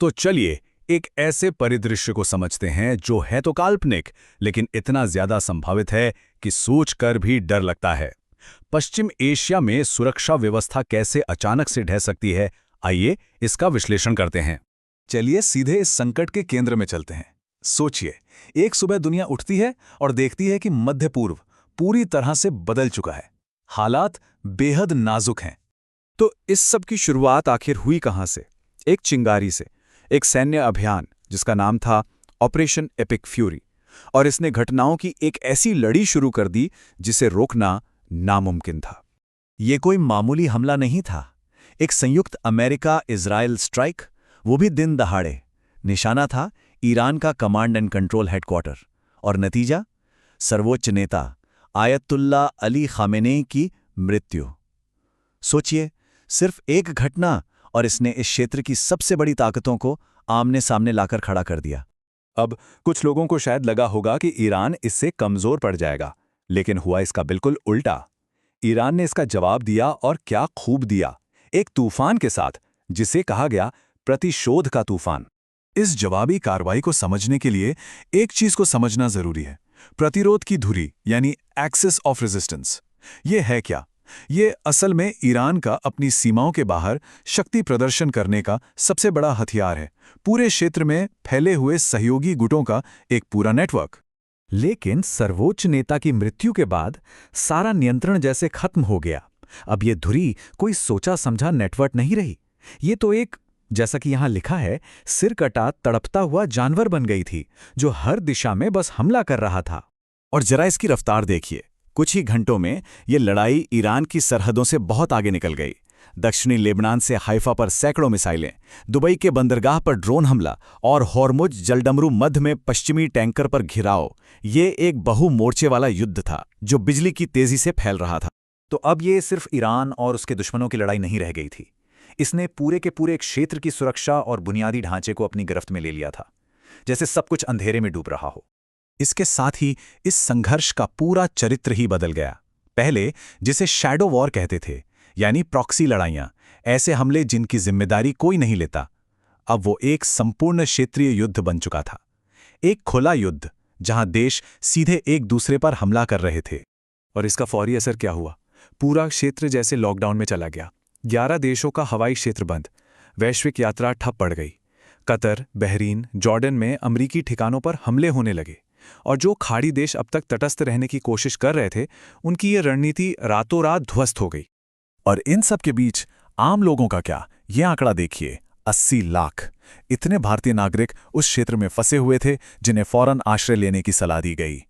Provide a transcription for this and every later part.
तो चलिए एक ऐसे परिदृश्य को समझते हैं जो है तो काल्पनिक, लेकिन इतना ज्यादा संभावित है कि सोचकर भी डर लगता है। पश्चिम एशिया में सुरक्षा व्यवस्था कैसे अचानक से ढह सकती है, आइए इसका विश्लेषण करते हैं। चलिए सीधे इस संकट के केंद्र में चलते हैं। सोचिए, एक सुबह दुनिया उठती है और देखती है कि मध्य पूर्व पूरी तरह से बदल चुका है। हालात बेहद नाजुक हैं। तो इस सब की शुरुआत आखिर हुई कहां से? एक चिंगारी से, एक सैन्य अभियान जिसका नाम था ऑपरेशन एपिक फ्यूरी, और इसने घटनाओं की एक ऐसी लड़ी शुरू कर दी जिसे रोकना नामुमकिन था। ये कोई मामूली हमला नहीं था। एक संयुक्त अमेरिका इजराइल स्ट्राइक, वो भी दिन दहाड़े। निशाना था ईरान का कमांड एंड कंट्रोल हेडक्वार्टर, और नतीजा सर्वोच्च नेता आयतुल्ला अली खामेनेई की मृत्यु। सोचिए, सिर्फ एक घटना और इसने इस क्षेत्र की सबसे बड़ी ताकतों को आमने सामने लाकर खड़ा कर दिया। अब कुछ लोगों को शायद लगा होगा कि ईरान इससे कमजोर पड़ जाएगा, लेकिन हुआ इसका बिल्कुल उल्टा। ईरान ने इसका जवाब दिया, और क्या खूब दिया, एक तूफान के साथ, जिसे कहा गया प्रतिशोध का तूफान। इस जवाबी कार्रवाई को समझने के लिए एक चीज को समझना जरूरी है, प्रतिरोध की धुरी यानी एक्सिस ऑफ रेजिस्टेंस। ये है क्या? ये असल में ईरान का अपनी सीमाओं के बाहर शक्ति प्रदर्शन करने का सबसे बड़ा हथियार है। पूरे क्षेत्र में फैले हुए सहयोगी गुटों का एक पूरा नेटवर्क। लेकिन सर्वोच्च नेता की मृत्यु के बाद सारा नियंत्रण जैसे खत्म हो गया। अब ये धुरी कोई सोचा समझा नेटवर्क नहीं रही। ये तो एक, जैसा कि यहां लिखा है, सिर कटा तड़पता हुआ जानवर बन गई थी, जो हर दिशा में बस हमला कर रहा था। और जरा इसकी रफ्तार देखिए। कुछ ही घंटों में ये लड़ाई ईरान की सरहदों से बहुत आगे निकल गई। दक्षिणी लेबनान से हाइफा पर सैकड़ों मिसाइलें, दुबई के बंदरगाह पर ड्रोन हमला, और हॉर्मुज जलडमरू मध्य में पश्चिमी टैंकर पर घिराव। ये एक बहु मोर्चे वाला युद्ध था जो बिजली की तेजी से फैल रहा था। तो अब ये सिर्फ ईरान और उसके दुश्मनों की लड़ाई नहीं रह गई थी। इसने पूरे के पूरे क्षेत्र की सुरक्षा और बुनियादी ढांचे को अपनी गिरफ्त में ले लिया था, जैसे सब कुछ अंधेरे में डूब रहा हो। इसके साथ ही इस संघर्ष का पूरा चरित्र ही बदल गया। पहले जिसे शैडो वॉर कहते थे, यानी प्रॉक्सी लड़ाइयां, ऐसे हमले जिनकी जिम्मेदारी कोई नहीं लेता, अब वो एक संपूर्ण क्षेत्रीय युद्ध बन चुका था। एक खुला युद्ध जहां देश सीधे एक दूसरे पर हमला कर रहे थे। और इसका फौरी असर क्या हुआ? पूरा क्षेत्र जैसे लॉकडाउन में चला गया। 11 देशों का हवाई क्षेत्र बंद, वैश्विक यात्रा ठप पड़ गई। कतर, बहरीन, जॉर्डन में अमरीकी ठिकानों पर हमले होने लगे, और जो खाड़ी देश अब तक तटस्थ रहने की कोशिश कर रहे थे, उनकी ये रणनीति रातों रात ध्वस्त हो गई। और इन सब के बीच आम लोगों का क्या? ये आंकड़ा देखिए, 80 लाख। इतने भारतीय नागरिक उस क्षेत्र में फंसे हुए थे जिन्हें फौरन आश्रय लेने की सलाह दी गई।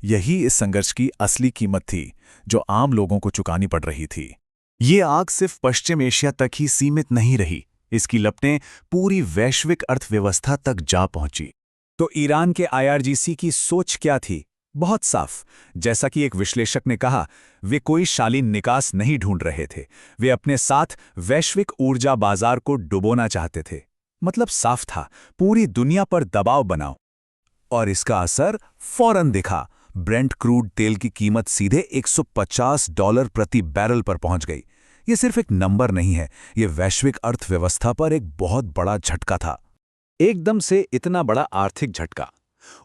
यही इस संघर्ष की असली कीमत थी, जो आम लोगों को चुकानी पड़ रही थी। ये आग सिर्फ पश्चिम एशिया तक ही सीमित नहीं रही, इसकी लपटें पूरी वैश्विक अर्थव्यवस्था तक जा पहुंची। तो ईरान के आईआरजीसी की सोच क्या थी? बहुत साफ। जैसा कि एक विश्लेषक ने कहा, वे कोई शालीन निकास नहीं ढूंढ रहे थे, वे अपने साथ वैश्विक ऊर्जा बाजार को डुबोना चाहते थे। मतलब साफ था, पूरी दुनिया पर दबाव बनाओ। और इसका असर फौरन दिखा। ब्रेंट क्रूड तेल की कीमत सीधे $150 प्रति बैरल पर पहुंच गई। ये सिर्फ एक नंबर नहीं है, ये वैश्विक अर्थव्यवस्था पर एक बहुत बड़ा झटका था। एकदम से इतना बड़ा आर्थिक झटका।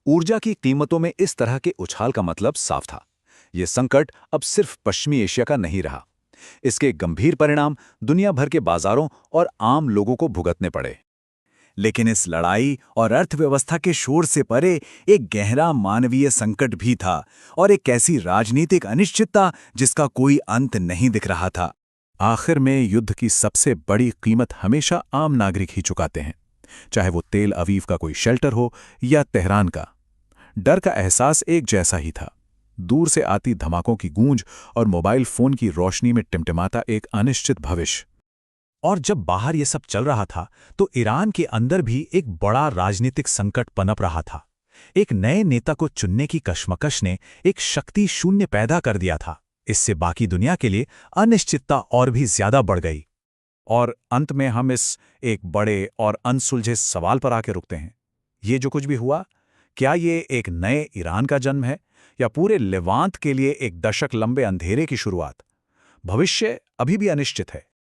ऊर्जा की कीमतों में इस तरह के उछाल का मतलब साफ था। यह संकट अब सिर्फ पश्चिमी एशिया का नहीं रहा। इसके गंभीर परिणाम दुनिया भर के बाजारों और आम लोगों को भुगतने पड़े। लेकिन इस लड़ाई और अर्थव्यवस्था के शोर से परे एक गहरा मानवीय संकट भी था, और एक ऐसी राजनीतिक अनिश्चितता जिसका कोई अंत नहीं दिख रहा था। आखिर में युद्ध की सबसे बड़ी कीमत हमेशा आम नागरिक ही चुकाते हैं, चाहे वो तेल अवीव का कोई शेल्टर हो या तेहरान का। डर का एहसास एक जैसा ही था। दूर से आती धमाकों की गूंज और मोबाइल फोन की रोशनी में टिमटिमाता एक अनिश्चित भविष्य। और जब बाहर ये सब चल रहा था, तो ईरान के अंदर भी एक बड़ा राजनीतिक संकट पनप रहा था। एक नए नेता को चुनने की कश्मकश ने एक शक्ति शून्य पैदा कर दिया था। इससे बाकी दुनिया के लिए अनिश्चितता और भी ज्यादा बढ़ गई। और अंत में हम इस एक बड़े और अनसुलझे सवाल पर आके रुकते हैं। ये जो कुछ भी हुआ, क्या ये एक नए ईरान का जन्म है, या पूरे लेवांत के लिए एक दशक लंबे अंधेरे की शुरुआत? भविष्य अभी भी अनिश्चित है।